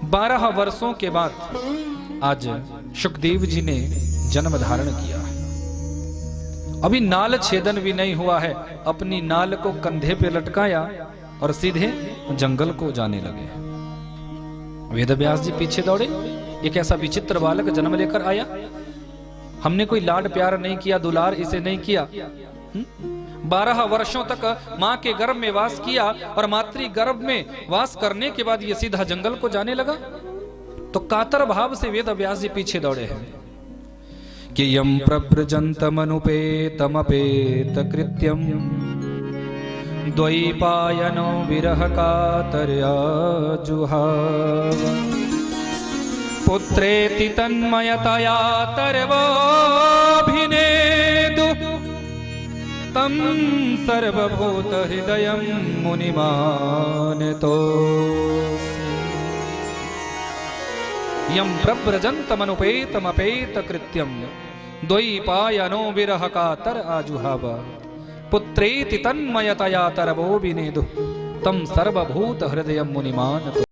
12 वर्षों के बाद आज सुखदेव जी ने जन्म धारण किया है। अभी नाल छेदन भी नहीं हुआ है, अपनी नाल को कंधे पे लटकाया और सीधे जंगल को जाने लगे। वेदव्यास जी पीछे दौड़े। एक ऐसा विचित्र बालक जन्म लेकर आया, हमने कोई लाड प्यार नहीं किया, दुलार इसे नहीं किया। 12 वर्षों तक मां के गर्भ में वास किया और मातृ गर्भ में वास करने के बाद ये सीधा जंगल को जाने लगा। तो कातर भाव से वेदव्यास जी पीछे दौड़े हैं कि यम प्रव्रजन्तमनुपेतमपेत कृत्यम द्वैपायनो विरह कातर्या जुहाव पुत्रेति तन्मयतया तरवोऽभिनेदु तं सर्वभूत हृदयं मुनिमानतोऽस्मि। यं प्रव्रजन्तमनुपेतमपेत कृत्यं द्वैपायनो विरह कातर आजुहाव पुत्रेति तन्मयतया तरवोऽभिनेदु तं सर्वभूत हृदयं मुनिमानतोऽस्मि।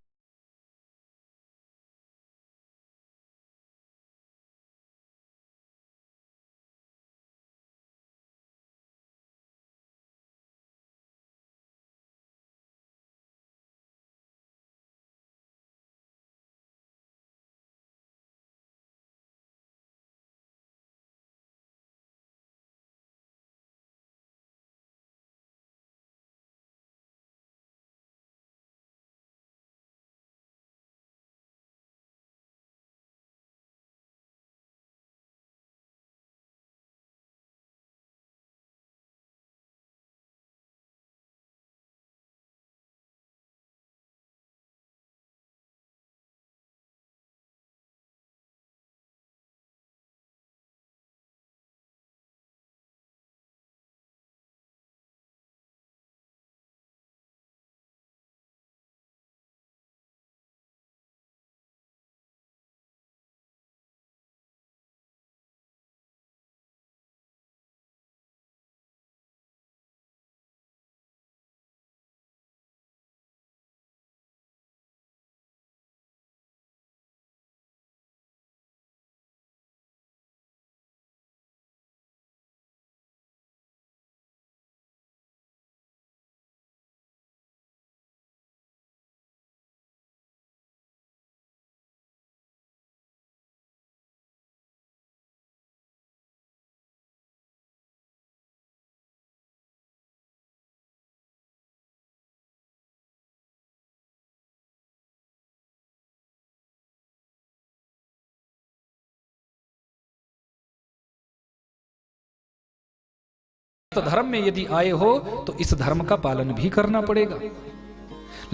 तो धर्म में यदि आए हो तो इस धर्म का पालन भी करना पड़ेगा,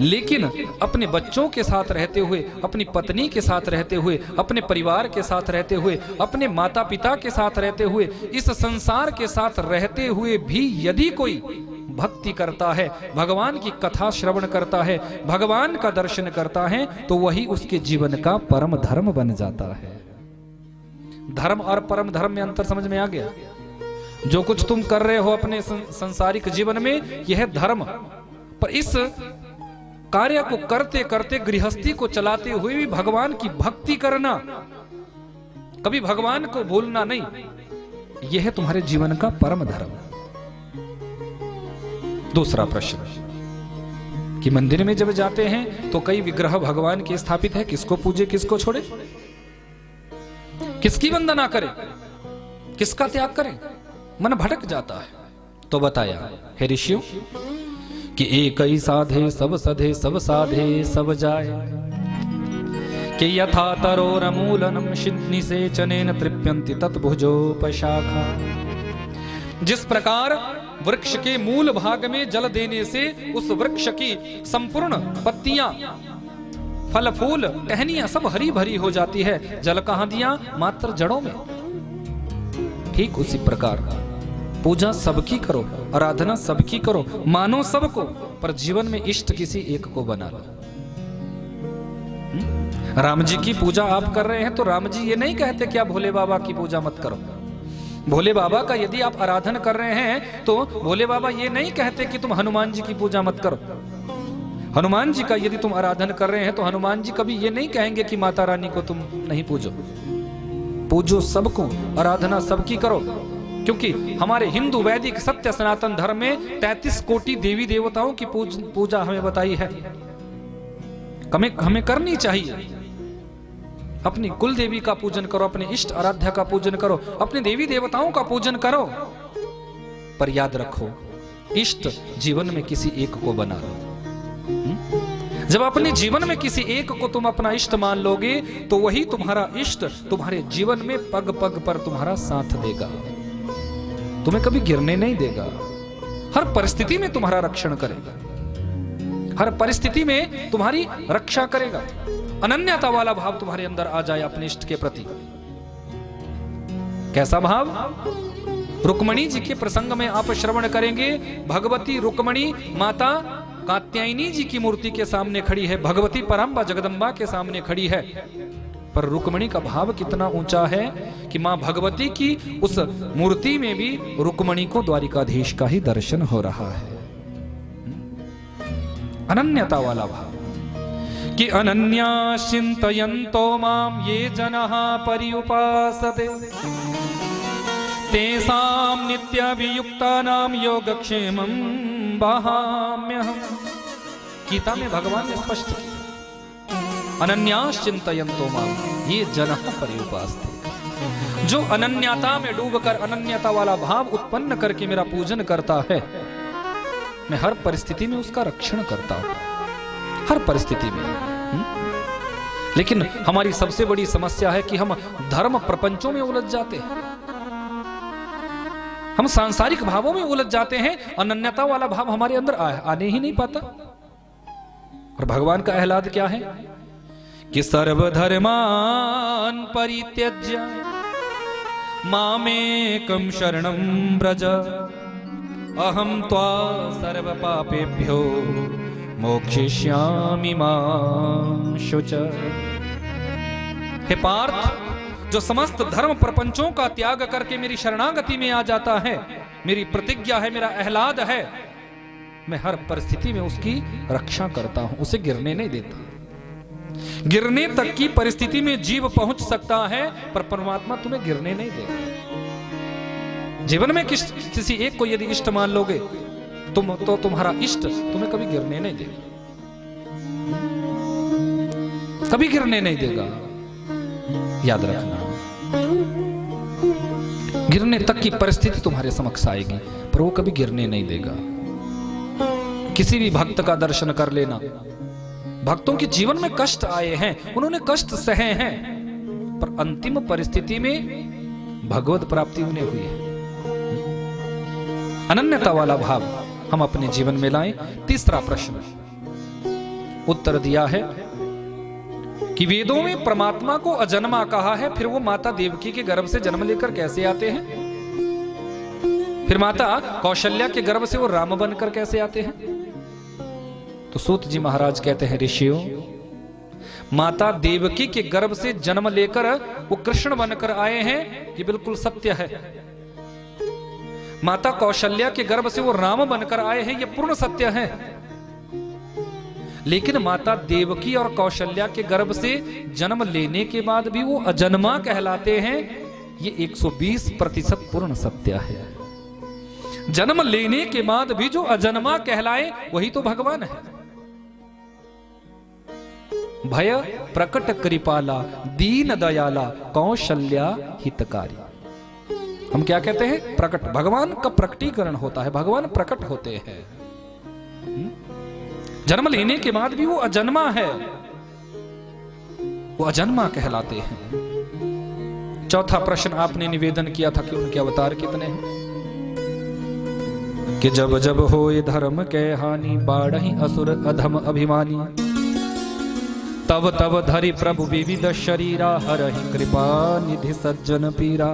लेकिन अपने बच्चों के साथ रहते हुए, अपनी पत्नी के साथ रहते हुए, अपने परिवार के साथ रहते हुए, अपने माता पिता के साथ रहते हुए, इस संसार के साथ रहते हुए भी यदि कोई भक्ति करता है, भगवान की कथा श्रवण करता है, भगवान का दर्शन करता है, तो वही उसके जीवन का परम धर्म बन जाता है। धर्म और परम धर्म में अंतर समझ में आ गया? जो कुछ तुम कर रहे हो अपने संसारिक जीवन में, यह धर्म, पर इस कार्य को करते करते, गृहस्थी को चलाते हुए भी भगवान की भक्ति करना, कभी भगवान को भूलना नहीं, यह है तुम्हारे जीवन का परम धर्म। दूसरा प्रश्न कि मंदिर में जब जाते हैं तो कई विग्रह भगवान के स्थापित है, किसको पूजे किसको छोड़े, किसकी वंदना करें, किसका त्याग करें, मन भटक जाता है। तो बताया हे ऋषियों कि एक ही साधे सब सधे, सब साधे सब जाए, कि यथा तरोरमूलनम शिन्नि से चनेन तृप्यन्ति तत्भुजोपशाखा। जिस प्रकार वृक्ष के मूल भाग में जल देने से उस वृक्ष की संपूर्ण पत्तियां, फल फूल, टहनियां सब हरी भरी हो जाती है, जल कहां दिया? मात्र जड़ों में। ठीक उसी प्रकार पूजा सबकी करो, आराधना सबकी करो, मानो सबको, पर जीवन में इष्ट किसी एक को बना लो। राम जी की पूजा आप कर रहे हैं तो राम जी ये नहीं कहते कि आप भोले बाबा की पूजा मत करो। भोले बाबा का यदि आप आराधन कर रहे हैं तो भोले बाबा ये नहीं कहते कि तुम हनुमान जी की पूजा मत करो। हनुमान जी का यदि तुम आराधन कर रहे हैं तो हनुमान जी कभी ये नहीं कहेंगे कि माता रानी को तुम नहीं पूजो। पूजो सबको, आराधना सबकी करो, क्योंकि हमारे हिंदू वैदिक सत्य सनातन धर्म में 33 कोटि देवी देवताओं की पूजा हमें बताई है। हमें करनी चाहिए। अपनी कुल देवी का पूजन करो, अपने इष्ट आराध्या का पूजन करो, अपने देवी देवताओं का पूजन करो, पर याद रखो इष्ट जीवन में किसी एक को बना लो। जब अपने जीवन में किसी एक को तुम अपना इष्ट मान लोगे तो वही तुम्हारा इष्ट तुम्हारे जीवन में पग पग पर तुम्हारा साथ देगा, तुम्हें कभी गिरने नहीं देगा, हर परिस्थिति में तुम्हारा रक्षण करेगा, हर परिस्थिति में तुम्हारी रक्षा करेगा। अनन्यता वाला भाव तुम्हारे अंदर आ जाए अपने इष्ट के प्रति। कैसा भाव? रुक्मणी जी के प्रसंग में आप श्रवण करेंगे, भगवती रुक्मणी माता कात्यायनी जी की मूर्ति के सामने खड़ी है, भगवती पराम्बा जगदम्बा के सामने खड़ी है, पर रुक्मणी का भाव कितना ऊंचा है कि मां भगवती की उस मूर्ति में भी रुक्मणी को द्वारिकाधीश का ही दर्शन हो रहा है। अनन्यता वाला भाव कि अनन्या चिंतयन्तो माम ये जनः पर्युपासते तेषां नित्याभियुक्तानां योगक्षेमं वहाम्यहम्। गीता में भगवान ने स्पष्ट किया, अनन्यास चिंतयन्तो माम ये जनः पर्युपासते। जो अनन्यता में डूबकर अनन्यता वाला भाव उत्पन्न करके मेरा पूजन करता है, मैं हर परिस्थिति में उसका रक्षण करता हूं, हर परिस्थिति में। लेकिन हमारी सबसे बड़ी समस्या है कि हम धर्म प्रपंचों में उलझ जाते हैं, हम सांसारिक भावों में उलझ जाते हैं, अनन्यता वाला भाव हमारे अंदर आने ही नहीं पाता। और भगवान का आह्लाद क्या है कि सर्वधर्मान परित्यज्य मामेकं शरणं व्रज अहं त्वा सर्व पापेभ्यो मोक्षयिष्यामि मा शुच। हे पार्थ, जो समस्त धर्म प्रपंचों का त्याग करके मेरी शरणागति में आ जाता है, मेरी प्रतिज्ञा है, मेरा आह्लाद है, मैं हर परिस्थिति में उसकी रक्षा करता हूं, उसे गिरने नहीं देता। गिरने तक की परिस्थिति में जीव पहुंच सकता है, पर परमात्मा तुम्हें गिरने नहीं देगा। जीवन में किसी एक को यदि इष्ट मान लोगे तुम तो तुम्हारा इष्ट तुम्हें कभी गिरने नहीं देगा, कभी गिरने नहीं देगा। याद रखना, गिरने तक की परिस्थिति तुम्हारे समक्ष आएगी, पर वो कभी गिरने नहीं देगा। किसी भी भक्त का दर्शन कर लेना, भक्तों के जीवन में कष्ट आए हैं, उन्होंने कष्ट सहे हैं, पर अंतिम परिस्थिति में भगवत प्राप्ति उन्हें हुई है। अनन्यता वाला भाव हम अपने जीवन में लाएं। तीसरा प्रश्न उत्तर दिया है कि वेदों में परमात्मा को अजन्मा कहा है, फिर वो माता देवकी के गर्भ से जन्म लेकर कैसे आते हैं? फिर माता कौशल्या के गर्भ से वो राम बनकर कैसे आते हैं? तो सूत जी महाराज कहते हैं, ऋषियों, माता देवकी के गर्भ से जन्म लेकर वो कृष्ण बनकर आए हैं, ये बिल्कुल सत्य है। माता कौशल्या के गर्भ से वो राम बनकर आए हैं, ये पूर्ण सत्य है। लेकिन माता देवकी और कौशल्या के गर्भ से जन्म लेने के बाद भी वो अजन्मा कहलाते हैं, ये 120% पूर्ण सत्य है। जन्म लेने के बाद भी जो अजन्मा कहलाए वही तो भगवान है। भय प्रकट कृपाला दीन दयाला कौशल्या हितकारी। हम क्या कहते हैं? प्रकट। भगवान का प्रकटीकरण होता है, भगवान प्रकट होते हैं। जन्म लेने के बाद भी वो अजन्मा है, वो अजन्मा कहलाते हैं। चौथा प्रश्न आपने निवेदन किया था कि उनके अवतार कितने हैं, कि जब जब होए धर्म के हानि बाढ़हि असुर अधम अभिमानी तब तब धरि प्रभु विविध शरीरा हरहि कृपा निधि सज्जन पीरा।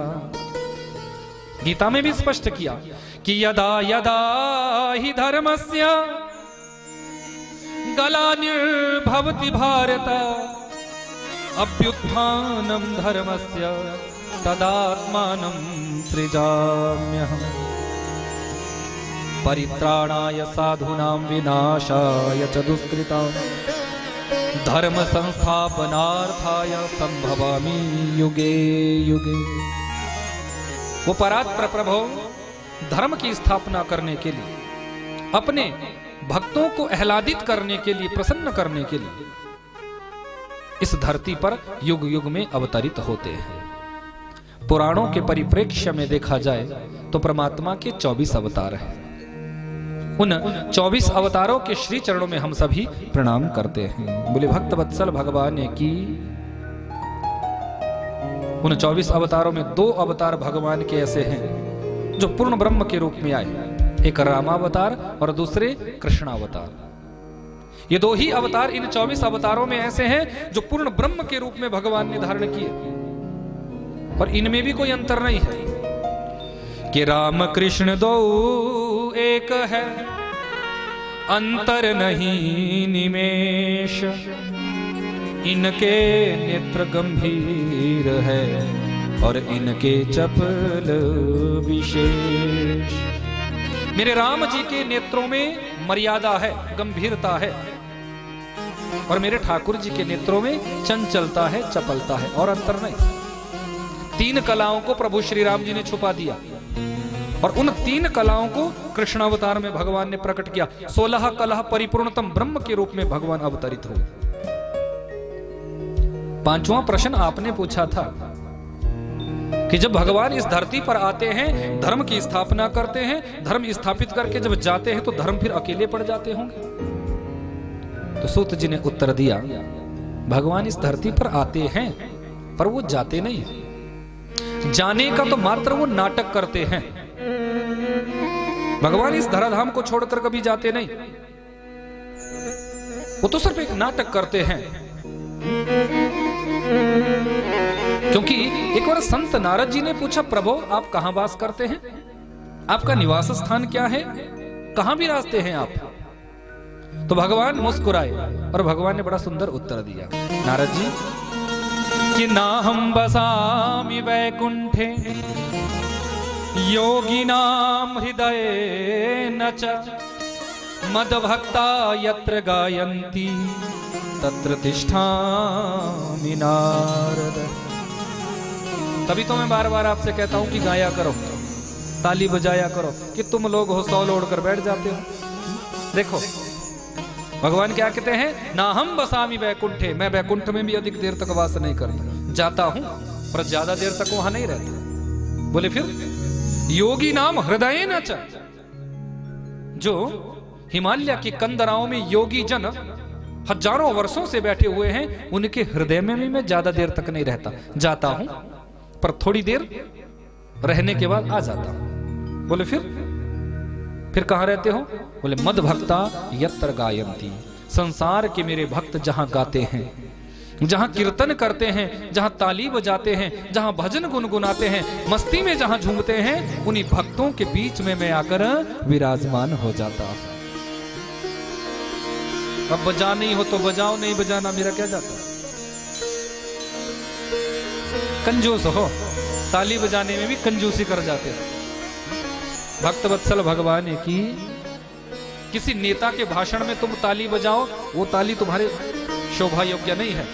गीता में भी स्पष्ट किया कि यदा यदा हि धर्मस्य ग्लानिर्भवति भारत अभ्युत्थानं धर्मस्य तदात्मानं सृजाम्यहम्। परित्राणाय साधूनां विनाशाय च दुष्कृतां धर्म संस्थापनार्थाय संभवामि युगे युगे। वो परात्पर प्रभु धर्म की स्थापना करने के लिए, अपने भक्तों को आह्लादित करने के लिए, प्रसन्न करने के लिए इस धरती पर युग युग में अवतरित होते हैं। पुराणों के परिप्रेक्ष्य में देखा जाए तो परमात्मा के 24 अवतार हैं। उन 24 अवतारों के श्री चरणों में हम सभी प्रणाम करते हैं। बोले भक्त वत्सल भगवान की। उन 24 अवतारों में 2 अवतार भगवान के ऐसे हैं जो पूर्ण ब्रह्म के रूप में आए, एक रामावतार और दूसरे कृष्णावतार। ये 2 ही अवतार इन 24 अवतारों में ऐसे हैं जो पूर्ण ब्रह्म के रूप में भगवान ने धारण किए, और इनमें भी कोई अंतर नहीं है कि राम कृष्ण 2 एक है, अंतर नहीं निमेष, इनके नेत्र गंभीर है और इनके चपल विशेष। मेरे राम जी के नेत्रों में मर्यादा है, गंभीरता है, और मेरे ठाकुर जी के नेत्रों में चंचलता है, चपलता है, और अंतर नहीं। 3 कलाओं को प्रभु श्री राम जी ने छुपा दिया, और उन 3 कलाओं को कृष्णावतार में भगवान ने प्रकट किया। 16 कला परिपूर्णतम ब्रह्म के रूप में भगवान अवतरित हुए। 5वां प्रश्न आपने पूछा था कि जब भगवान इस धरती पर आते हैं, धर्म की स्थापना करते हैं, धर्म स्थापित करके जब जाते हैं तो धर्म फिर अकेले पड़ जाते होंगे। तो सूत जी ने उत्तर दिया, भगवान इस धरती पर आते हैं पर वो जाते नहीं। जाने का तो मात्र वो नाटक करते हैं। भगवान इस धराधाम को छोड़कर कभी जाते नहीं, वो तो सिर्फ एक नाटक करते हैं। क्योंकि एक बार संत नारद जी ने पूछा, प्रभु आप कहां वास करते हैं, आपका निवास स्थान क्या है, कहां विराजते हैं आप? तो भगवान मुस्कुराए और भगवान ने बड़ा सुंदर उत्तर दिया, नारद जी कि ना हम बसामि वैकुंठे योगिनाम हृदये न च मदभक्ता यत्र गायन्ति तत्र तिष्ठामि नारद। तभी तो मैं बार बार आपसे कहता हूं कि गाया करो, ताली बजाया करो, कि तुम लोग हो 100 लोड कर बैठ जाते हो। देखो भगवान क्या कहते हैं, ना हम बसामि वैकुंठे, मैं वैकुंठ में भी अधिक देर तक वास नहीं करता, जाता हूं पर ज्यादा देर तक वहां नहीं रहता। बोले फिर योगी नाम हृदय न च, जो हिमालय की कंदराओं में योगी जन हजारों वर्षों से बैठे हुए हैं, उनके हृदय में भी मैं ज्यादा देर तक नहीं रहता, जाता हूं पर थोड़ी देर रहने के बाद आ जाता हूं। बोले फिर कहां रहते हो? बोले मद भक्ता यत्र गायन्ति, संसार के मेरे भक्त जहां गाते हैं, जहां कीर्तन करते हैं, जहां ताली बजाते हैं, जहां भजन गुनगुनाते हैं, मस्ती में जहां झूमते हैं, उन्हीं भक्तों के बीच में मैं आकर विराजमान हो जाता हूं। अब बजा नहीं हो तो बजाओ, नहीं बजाना मेरा क्या जाता। कंजूस हो, ताली बजाने में भी कंजूसी कर जाते हैं। भक्त वत्सल भगवान की, किसी नेता के भाषण में तुम ताली बजाओ, वो ताली तुम्हारे शोभा योग्य नहीं है।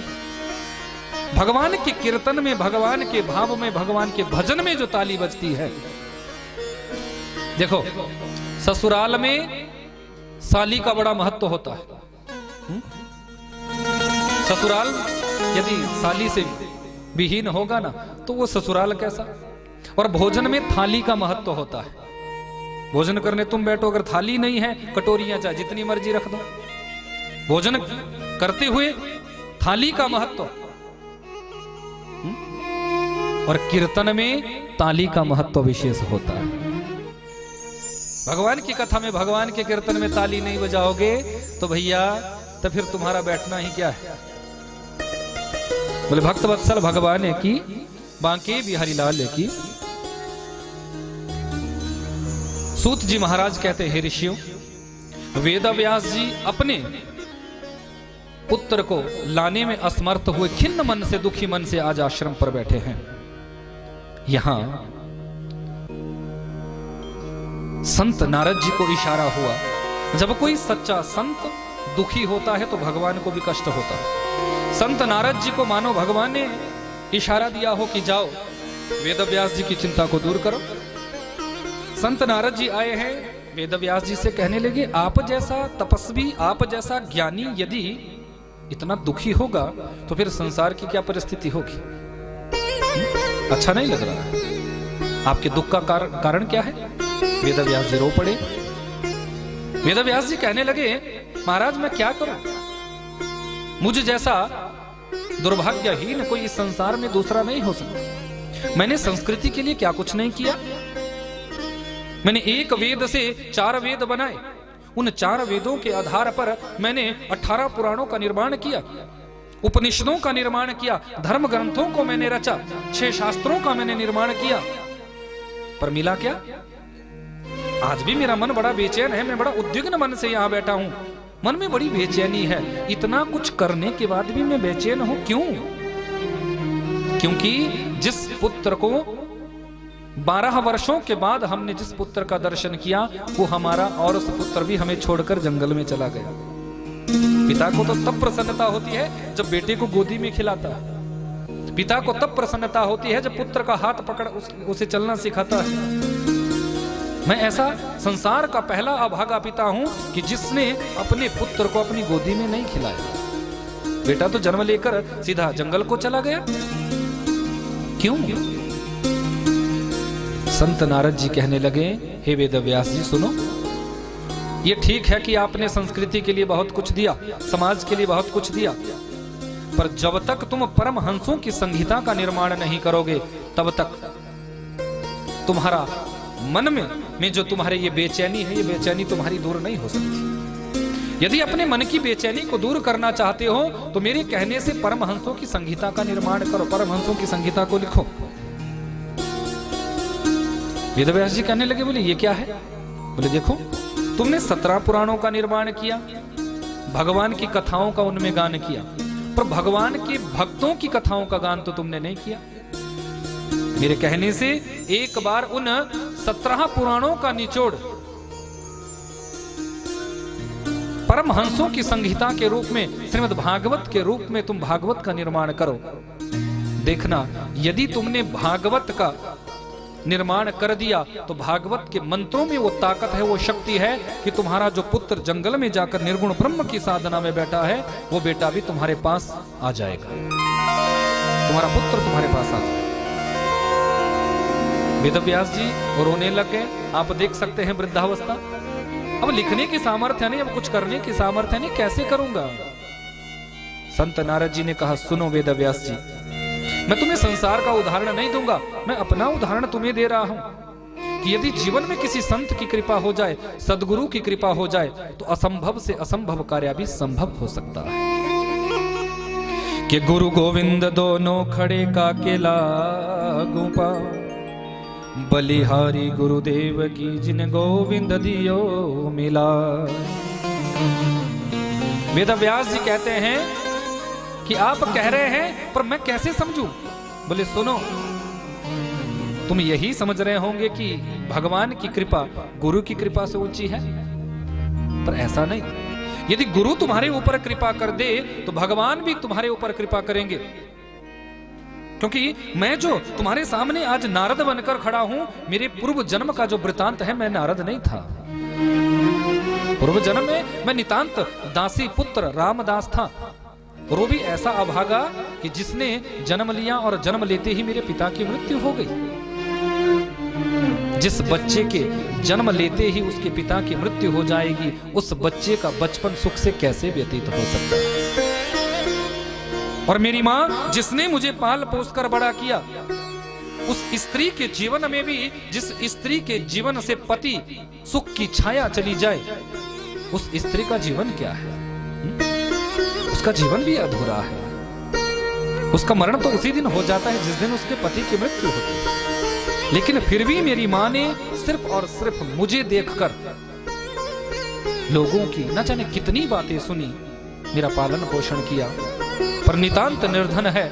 भगवान के कीर्तन में, भगवान के भाव में, भगवान के भजन में जो ताली बजती है। देखो ससुराल में साली का बड़ा महत्व होता है। ससुराल यदि साली से विहीन होगा ना तो वो ससुराल कैसा। और भोजन में थाली का महत्व होता है। भोजन करने तुम बैठो, अगर थाली नहीं है, कटोरियां चाहे जितनी मर्जी रख दो, भोजन करते हुए थाली का महत्व। और कीर्तन में ताली का महत्व विशेष होता है। भगवान की कथा में, भगवान के कीर्तन में ताली नहीं बजाओगे तो भैया तो फिर तुम्हारा बैठना ही क्या है। बोले भक्त वत्सल भगवान की, बांके बिहारी लाल की। सूत जी महाराज कहते हैं, ऋषियों, वेद व्यास जी अपने पुत्र को लाने में असमर्थ हुए, खिन्न मन से, दुखी मन से आज आश्रम पर बैठे हैं। यहां संत नारद जी को इशारा हुआ, जब कोई सच्चा संत दुखी होता है तो भगवान को भी कष्ट होता है। संत नारद जी को मानो भगवान ने इशारा दिया हो कि जाओ वेदव्यास जी की चिंता को दूर करो। संत नारद जी आए हैं, वेदव्यास जी से कहने लगे, आप जैसा तपस्वी, आप जैसा ज्ञानी यदि इतना दुखी होगा तो फिर संसार की क्या परिस्थिति होगी? अच्छा नहीं लग रहा है। आपके दुख का कारण क्या है? वेदव्यास जी रो पड़े। वेदव्यास जी कहने लगे, महाराज मैं क्या करूं? मुझे जैसा दुर्भाग्यहीन कोई इस संसार में दूसरा नहीं हो सकता। मैंने संस्कृति के लिए क्या कुछ नहीं किया। मैंने एक वेद से 4 वेद बनाए, उन 4 वेदों के आधार पर मैंने 18 पुराणों का निर्माण किया, उपनिषदों का निर्माण किया, धर्म ग्रंथों को मैंने रचा, 6 शास्त्रों का मैंने निर्माण किया, पर मिला क्या? आज भी मेरा मन बड़ा बेचैन है। मैं बड़ा उद्विग्न मन से यहां बैठा हूं, मन में बड़ी बेचैनी है। इतना कुछ करने के बाद भी मैं बेचैन हूं, क्यों? क्योंकि जिस पुत्र को 12 वर्षों के बाद हमने जिस पुत्र का दर्शन किया वो हमारा और उस पुत्र भी हमें छोड़कर जंगल में चला गया। पिता को तो तब प्रसन्नता होती है जब बेटे को गोदी में खिलाता है। पिता को तब प्रसन्नता होती है जब पुत्र का हाथ पकड़ उसे चलना सिखाता है। मैं ऐसा संसार का पहला अभागा पिता हूं कि जिसने अपने पुत्र को अपनी गोदी में नहीं खिलाया। बेटा तो जन्म लेकर सीधा जंगल को चला गया, क्यों? संत नारद जी कहने लगे, हे वेदव्यास जी सुनो, ये ठीक है कि आपने संस्कृति के लिए बहुत कुछ दिया, समाज के लिए बहुत कुछ दिया, पर जब तक तुम परमहंसों की संहिता का निर्माण नहीं करोगे तब तक तुम्हारा मन में जो तुम्हारे ये बेचैनी है, ये बेचैनी तुम्हारी दूर नहीं हो सकती। यदि अपने मन की बेचैनी को दूर करना चाहते हो तो मेरे कहने से परमहंसों की संहिता का निर्माण करो, परमहंसों की संहिता को लिखो। वेदव्यास जी कहने लगे, बोले ये क्या है? बोले देखो, तुमने 17 पुराणों का निर्माण किया, भगवान की कथाओं का उनमें गान किया, पर भगवान के भक्तों की कथाओं का गान तो तुमने नहीं किया। मेरे कहने से एक बार उन 17 पुराणों का निचोड़ परमहंसों की संहिता के रूप में, श्रीमद् भागवत के रूप में तुम भागवत का निर्माण करो। देखना, यदि तुमने भागवत का निर्माण कर दिया तो भागवत के मंत्रों में वो ताकत है, वो शक्ति है कि तुम्हारा जो पुत्र जंगल में जाकर निर्गुण ब्रह्म की साधना में बैठा है वो बेटा भी तुम्हारे पास आ जाएगा, तुम्हारा पुत्र तुम्हारे पास आ जाएगा। वेदव्यास जी रोने लग गए। आप देख सकते हैं वृद्धावस्था, अब लिखने की सामर्थ्य नहीं, अब कुछ करने की सामर्थ्य नहीं, कैसे करूंगा? संत नारद जी ने कहा, सुनो वेदव्यास जी, मैं तुम्हें संसार का उदाहरण नहीं दूंगा, मैं अपना उदाहरण तुम्हें दे रहा हूं कि यदि जीवन में किसी संत की कृपा हो जाए, सदगुरु की कृपा हो जाए तो असंभव से असंभव कार्य भी संभव हो सकता है। कि गुरु गोविंद दोनों खड़े का केला गुपा, बलिहारी गुरुदेव की जिन गोविंद दियो मिला। वेदव्यास जी कहते हैं कि आप कह रहे हैं पर मैं कैसे समझूं? बोले सुनो, तुम यही समझ रहे होंगे कि भगवान की कृपा गुरु की कृपा से ऊंची है, पर ऐसा नहीं। यदि गुरु तुम्हारे ऊपर कृपा कर दे तो भगवान भी तुम्हारे ऊपर कृपा करेंगे, क्योंकि मैं जो तुम्हारे सामने आज नारद बनकर खड़ा हूं, मेरे पूर्व जन्म का जो वृतांत है, मैं नारद नहीं था। पूर्व जन्म में मैं नितांत दासी पुत्र रामदास था, और वो भी ऐसा अभागा कि जिसने जन्म लिया और जन्म लेते ही मेरे पिता की मृत्यु हो गई। जिस बच्चे के जन्म लेते ही उसके पिता की मृत्यु हो जाएगी, उस बच्चे का बचपन सुख से कैसे व्यतीत हो सकता है? और मेरी मां जिसने मुझे पाल पोस कर बड़ा किया, उस स्त्री के जीवन में भी जिस स्त्री के जीवन से पति सुख की छाया चली जाए, उस स्त्री का जीवन क्या है? उसका जीवन भी अधूरा है। उसका मरण तो उसी दिन हो जाता है जिस दिन उसके पति की मृत्यु होती है। लेकिन फिर भी मेरी मां ने सिर्फ और सिर्फ मुझे देखकर लोगों की न जाने कितनी बातें सुनी, मेरा पालन पोषण किया, पर नितांत निर्धन है,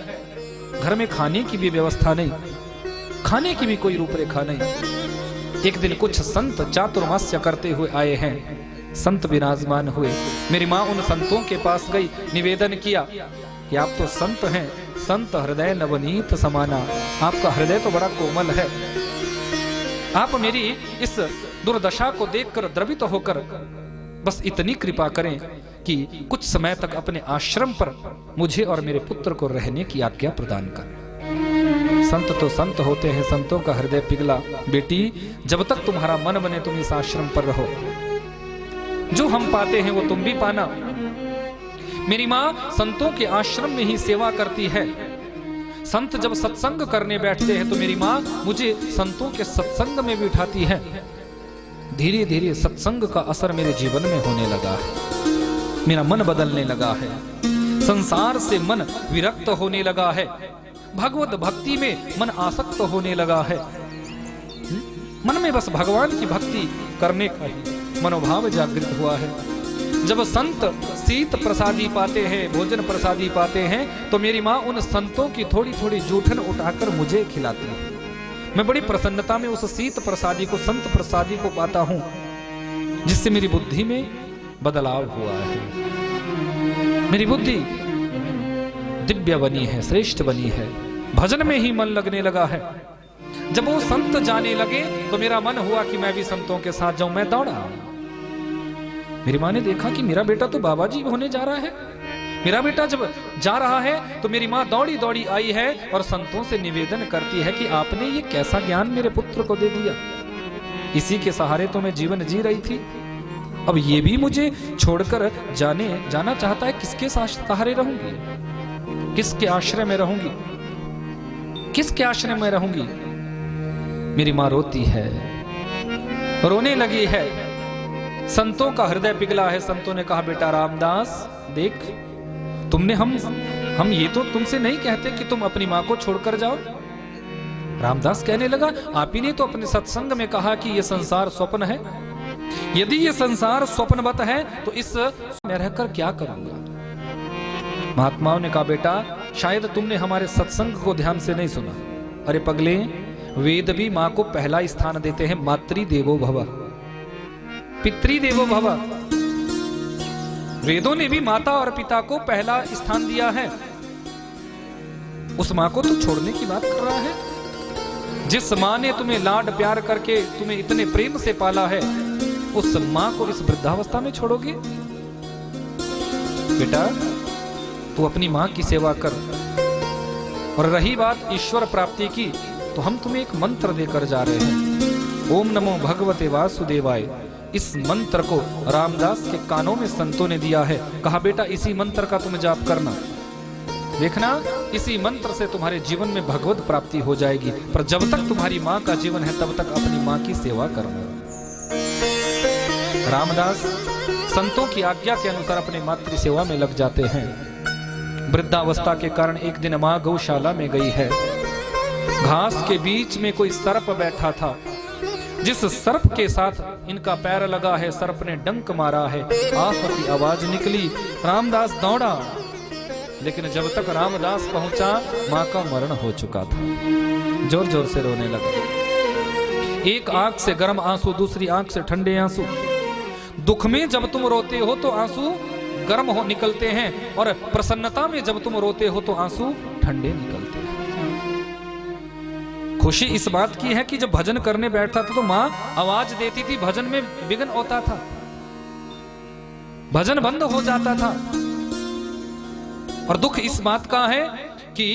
घर में खाने की भी व्यवस्था नहीं, खाने की भी कोई रूपरेखा नहीं। एक दिन कुछ संत चातुर्मास्य करते हुए आए हैं। संत विराजमान हुए। मेरी माँ उन संतों के पास गई, निवेदन किया कि आप तो संत हैं, संत हृदय नवनीत समाना, आपका हृदय तो बड़ा कोमल है। आप मेरी इस दुर्दशा को देखकर द्रवित होकर बस इतनी कृपा करें कि कुछ समय तक अपने आश्रम पर मुझे और मेरे पुत्र को रहने की आज्ञा प्रदान करें। संत तो संत होते हैं, संतों का हृदय पिघला। बेटी, जब तक तुम्हारा मन बने तुम इस आश्रम पर रहो, जो हम पाते हैं वो तुम भी पाना। मेरी माँ संतों के आश्रम में ही सेवा करती है। संत जब सत्संग करने बैठते हैं तो मेरी माँ मुझे संतों के सत्संग में भी उठाती है। धीरे धीरे सत्संग का असर मेरे जीवन में होने लगा है। मेरा मन बदलने लगा है। संसार से मन विरक्त होने लगा है। भगवत भक्ति में मन आसक्त होने लगा है। मन में बस भगवान की भक्ति करने का ही मनोभाव जागृत हुआ है। जब संत शीत प्रसादी पाते हैं, भोजन प्रसादी पाते हैं, तो मेरी माँ उन संतों की थोड़ी थोड़ी जूठन उठाकर मुझे खिलाती है। मैं बड़ी प्रसन्नता में उस शीत प्रसादी को, संत प्रसादी को पाता हूं, जिससे मेरी बुद्धि में बदलाव हुआ है। मेरी बुद्धि दिव्य बनी है, श्रेष्ठ बनी है। भजन में ही मन लगने लगा है। जब वो संत जाने लगे तो मेरा मन हुआ कि मैं भी संतों के साथ जाऊं। मैं दौड़ा। मेरी माँ ने देखा कि मेरा बेटा तो बाबा जी होने जा रहा है। मेरा बेटा जब जा रहा है तो मेरी माँ दौड़ी दौड़ी आई है और संतों से निवेदन करती है कि आपने ये कैसा ज्ञान मेरे पुत्र को दे दिया। इसी के सहारे तो मैं जीवन जी रही थी, अब ये भी मुझे छोड़कर जाना चाहता है। किसके सहारे रहूंगी? किसके आश्रय में रहूंगी? किसके आश्रय में रहूंगी? मेरी माँ रोती है, रोने लगी है। संतों का हृदय पिघला है। संतों ने कहा, बेटा रामदास देख, तुमने हम ये तो तुमसे नहीं कहते कि तुम अपनी माँ को छोड़कर जाओ। रामदास कहने लगा, आप ही ने तो अपने सत्संग में कहा कि ये संसार स्वप्न है। यदि ये संसार स्वप्नवत है तो इस में रहकर क्या करूंगा? महात्माओं ने कहा, बेटा शायद तुमने हमारे सत्संग को ध्यान से नहीं सुना। अरे पगले, वेद भी माँ को पहला स्थान देते हैं। मातृदेवो भव, पितृदेवो भव। वेदों ने भी माता और पिता को पहला स्थान दिया है। उस माँ को तो छोड़ने की बात कर रहा है। जिस माँ ने तुम्हें लाड प्यार करके तुम्हें इतने प्रेम से पाला है, उस माँ को इस वृद्धावस्था में छोड़ोगे? बेटा तू अपनी माँ की सेवा कर। और रही बात ईश्वर प्राप्ति की, तो हम तुम्हें एक मंत्र देकर जा रहे हैं। ओम नमो भगवते वासुदेवाय। इस मंत्र को रामदास के कानों में संतों ने दिया है। कहा, बेटा इसी मंत्र का तुम जाप करना। देखना, इसी मंत्र से तुम्हारे जीवन में भगवत प्राप्ति हो जाएगी। पर जब तक तुम्हारी माँ का जीवन है तब तक अपनी माँ की सेवा करना। रामदास संतों की आज्ञा के अनुसार अपने मातृ सेवा में लग जाते हैं। वृद्धावस्था के कारण एक दिन माँ गौशाला में गई है। घास के बीच में कोई सर्प बैठा था। जिस सर्प के साथ इनका पैर लगा है, सर्प ने डंक मारा है। आह की आवाज निकली। रामदास दौड़ा, लेकिन जब तक रामदास पहुंचा माँ का मरण हो चुका था। जोर जोर से रोने लगा। एक आंख से गर्म आंसू, दूसरी आंख से ठंडे आंसू। दुख में जब तुम रोते हो तो आंसू गर्म हो निकलते हैं, और प्रसन्नता में जब तुम रोते हो तो आंसू ठंडे निकलते हैं। खुशी इस बात की है कि जब भजन करने बैठता था तो माँ आवाज देती थी, भजन में विघ्न होता था, भजन बंद हो जाता था। और दुख इस बात का है कि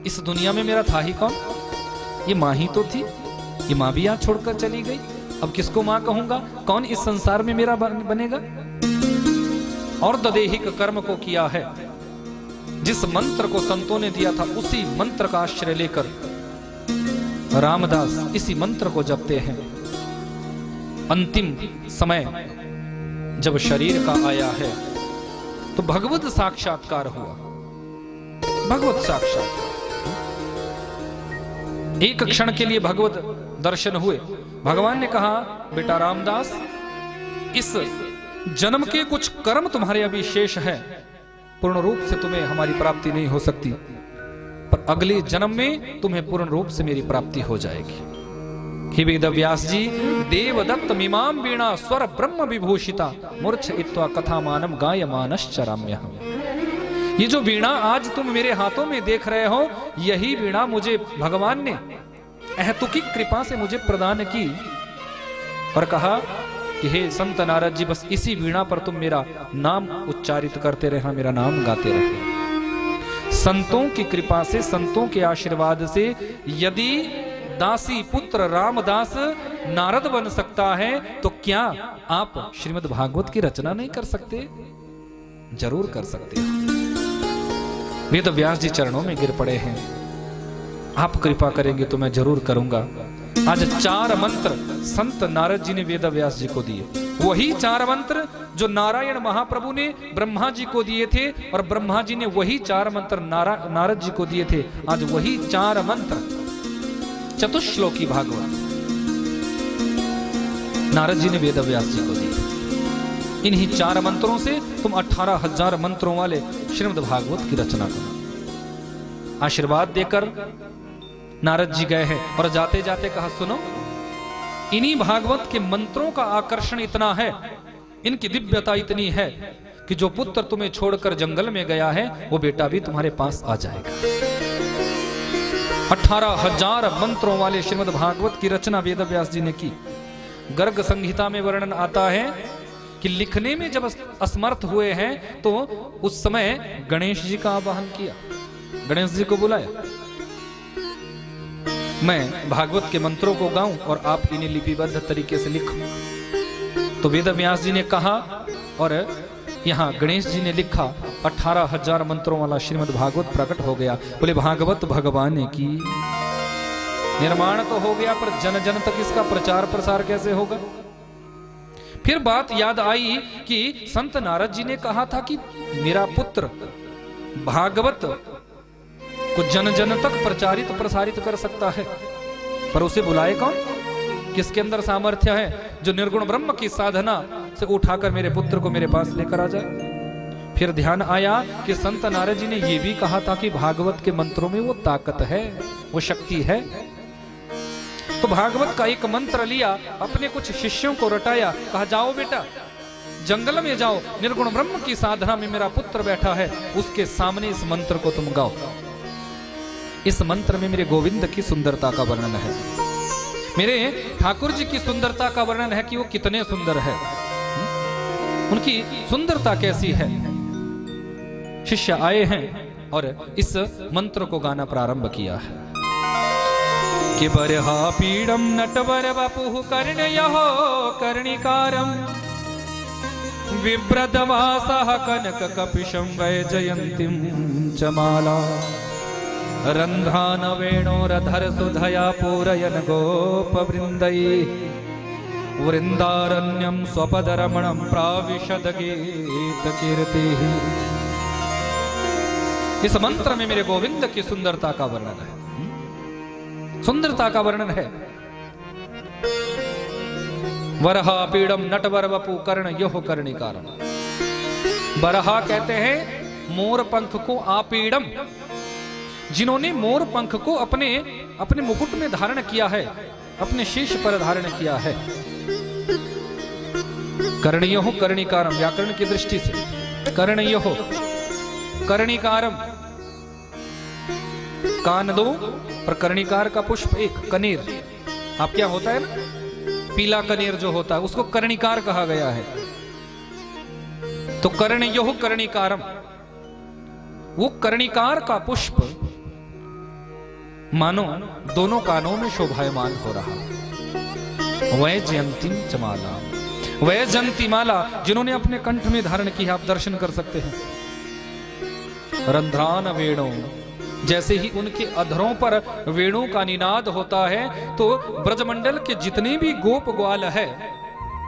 इस दुनिया में मेरा था ही कौन? ये माँ ही तो थी। ये माँ भी यहाँ छोड़कर चली गई। अब किसको माँ कहूंगा? कौन इस संसार में मेरा बनेगा? और दैहिक कर्म को किया है। जिस मंत्र को संतों ने दिया था उसी मंत्र का आश्रय लेकर रामदास इसी मंत्र को जपते हैं। अंतिम समय जब शरीर का आया है तो भगवत साक्षात्कार हुआ। भगवत साक्षात्कार, एक क्षण के लिए भगवत दर्शन हुए। भगवान ने कहा, बेटा रामदास, इस जन्म के कुछ कर्म तुम्हारे अभी शेष है। पूर्ण रूप से तुम्हें हमारी प्राप्ति नहीं हो सकती, पर अगले जन्म में तुम्हें पूर्ण रूप से मेरी प्राप्ति हो जाएगी। हे वेद व्यास जी, देवदत्त मीमां वीणा स्वर ब्रह्म विभूषिता मूर्छ इत्वा कथामानम गायमानश्चराम्य। ये जो वीणा आज तुम मेरे हाथों में देख रहे हो, यही वीणा मुझे भगवान ने अहेतुकी कृपा से मुझे प्रदान की और कहा कि हे संत नारद जी, बस इसी वीणा पर तुम मेरा नाम उच्चारित करते रहना, मेरा नाम गाते रहना। संतों की कृपा से, संतों के आशीर्वाद से यदि दासी पुत्र रामदास नारद बन सकता है, तो क्या आप श्रीमद् भागवत की रचना नहीं कर सकते? जरूर कर सकते हैं। वेद व्यास जी चरणों में गिर पड़े हैं, आप कृपा करेंगे तो मैं जरूर करूंगा। आज 4 मंत्र संत नारद जी ने वेद व्यास जी को दिए, वही 4 मंत्र जो नारायण महाप्रभु ने ब्रह्मा जी को दिए थे और ब्रह्मा जी ने वही 4 मंत्र नारद जी को दिए थे। आज वही 4 मंत्र चतुश्लोकी भागवत नारद जी ने वेद व्यास जी को दिए। इन्हीं 4 मंत्रों से तुम 18,000 मंत्रों वाले श्रीमद् भागवत की रचना करो। आशीर्वाद देकर नारद जी गए हैं और जाते जाते कहा, सुनो, इन्हीं भागवत के मंत्रों का आकर्षण इतना है, इनकी दिव्यता इतनी है कि जो पुत्र तुम्हें छोड़कर जंगल में गया है, वो बेटा भी तुम्हारे पास आ जाएगा। 18,000 मंत्रों वाले श्रीमद् भागवत की रचना वेद व्यास जी ने की। गर्ग संहिता में वर्णन आता है कि लिखने में जब असमर्थ हुए हैं तो उस समय गणेश जी का आवाहन किया, गणेश जी को बुलाया, मैं भागवत के मंत्रों को गाऊं और आप इन्हें लिपिबद्ध तरीके से लिखो। तो वेद व्यास जी ने कहा और यहाँ गणेश जी ने लिखा। 18,000 मंत्रों वाला श्रीमद् भागवत प्रकट हो गया। बोले भागवत भगवान की निर्माण तो हो गया, पर जन जन तक इसका प्रचार प्रसार कैसे होगा? फिर बात याद आई कि संत नारद जी ने कहा था कि मेरा पुत्र भागवत को जन जन तक प्रचारित प्रसारित कर सकता है, पर उसे बुलाए कौन? किसके अंदर सामर्थ्य है जो निर्गुण ब्रह्म की साधना से उठाकर मेरे पुत्र को मेरे पास लेकर आ जाए? फिर ध्यान आया कि संत नारद जी ने यह भी कहा था कि भागवत के मंत्रों में वो ताकत है, वो शक्ति है। तो भागवत का एक मंत्र लिया, अपने कुछ शिष्यों को रटाया, कहा जाओ बेटा जंगल में जाओ, निर्गुण ब्रह्म की साधना में मेरा पुत्र बैठा है, उसके सामने इस मंत्र को तुम गाओ। इस मंत्र में मेरे गोविंद की सुंदरता का वर्णन है, मेरे ठाकुर जी की सुंदरता का वर्णन है कि वो कितने सुंदर है, उनकी सुंदरता कैसी है। शिष्य आए हैं और इस मंत्र को गाना प्रारंभ किया है कि बरहा पीड़म नटवर वपुः कर्णयो कर्णिकारम विव्रतवासः कनक कपिशं वैजयन्तीं च माला रंध्रान वेणोरधर सुधया पूरयन गोपवृन्दैः वृंदारण्यम स्वपदरमणं प्राविशद गीतकीर्तिः। इस मंत्र में मेरे गोविंद की सुंदरता का वर्णन है, सुंदरता का वर्णन है। वरहा पीड़म नटवर वपु कर्ण यो कर्णिकारम। बरहा कहते हैं मोर पंख को, आपीड़म जिन्होंने मोर पंख को अपने अपने मुकुट में धारण किया है, अपने शीश पर धारण किया है। कर्णयो कर्णिकारम, व्याकरण की दृष्टि से कर्णयो कर्णिकारम, कान दो और कर्णिकार का पुष्प एक, कनेर। आप क्या होता है ना, पीला कनेर जो होता है उसको कर्णिकार कहा गया है। तो कर्णयो कर्णिकारम, वो कर्णिकार का पुष्प मानो दोनों कानों में शोभायमान हो रहा। वैजयंतीं च माला, वैजयंती माला जिन्होंने अपने कंठ में धारण की है, आप दर्शन कर सकते हैं। रंध्रान वेणु, जैसे ही उनके अधरों पर वेणु का निनाद होता है तो ब्रजमंडल के जितने भी गोप ग्वाल है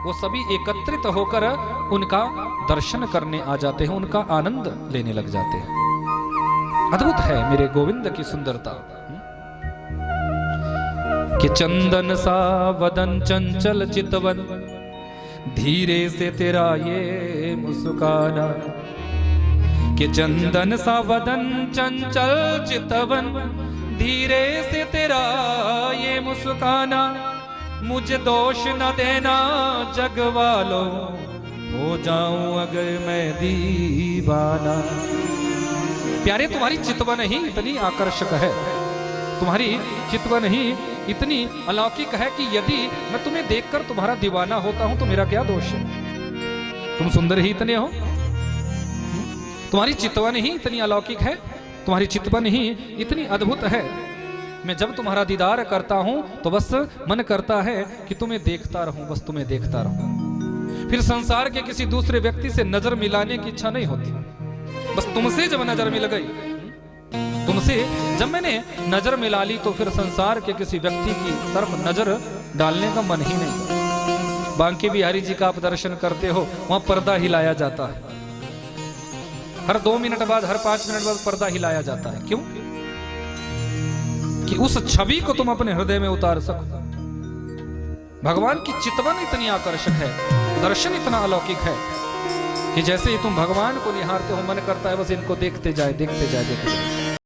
वो सभी एकत्रित होकर उनका दर्शन करने आ जाते हैं, उनका आनंद लेने लग जाते हैं। अद्भुत है मेरे गोविंद की सुंदरता कि चंदन सा वदन चंचल चितवन, धीरे से तेरा ये मुस्काना। कि चंदन सा वदन चंचल चितवन, धीरे से तेरा ये मुस्काना। मुझे दोष न देना जग वालों, हो जाऊं अगर मैं दीवाना। प्यारे तुम्हारी चितवन ही इतनी आकर्षक है, तुम्हारी चितवन ही इतनी अलौकिक है कि यदि मैं तुम्हें देखकर तुम्हारा दीवाना होता हूं तो मेरा क्या दोष है? तुम सुंदर ही इतने हो, तुम्हारी चितवन ही इतनी अलौकिक है, तुम्हारी चितवन ही इतनी अद्भुत है। मैं जब तुम्हारा दीदार करता हूं तो बस मन करता है कि तुम्हें देखता रहूं, बस तुम्हें देखता रहूं। फिर संसार के किसी दूसरे व्यक्ति से नजर मिलाने की इच्छा नहीं होती। बस तुमसे जब नजर मिल गई, तुमसे जब मैंने नजर मिला ली तो फिर संसार के किसी व्यक्ति की तरफ नजर डालने का मन ही नहीं। बांके बिहारी जी का आप दर्शन करते हो, वहां पर्दा हिलाया जाता है, हर 2 मिनट बाद, हर 5 मिनट बाद पर्दा हिलाया जाता है। क्यों? कि उस छवि को तुम अपने हृदय में उतार सको। भगवान की चितवन इतनी आकर्षक है, दर्शन इतना अलौकिक है कि जैसे ही तुम भगवान को निहारते हो मन करता है बस इनको देखते जाए, देखते जाए, देखते जाए।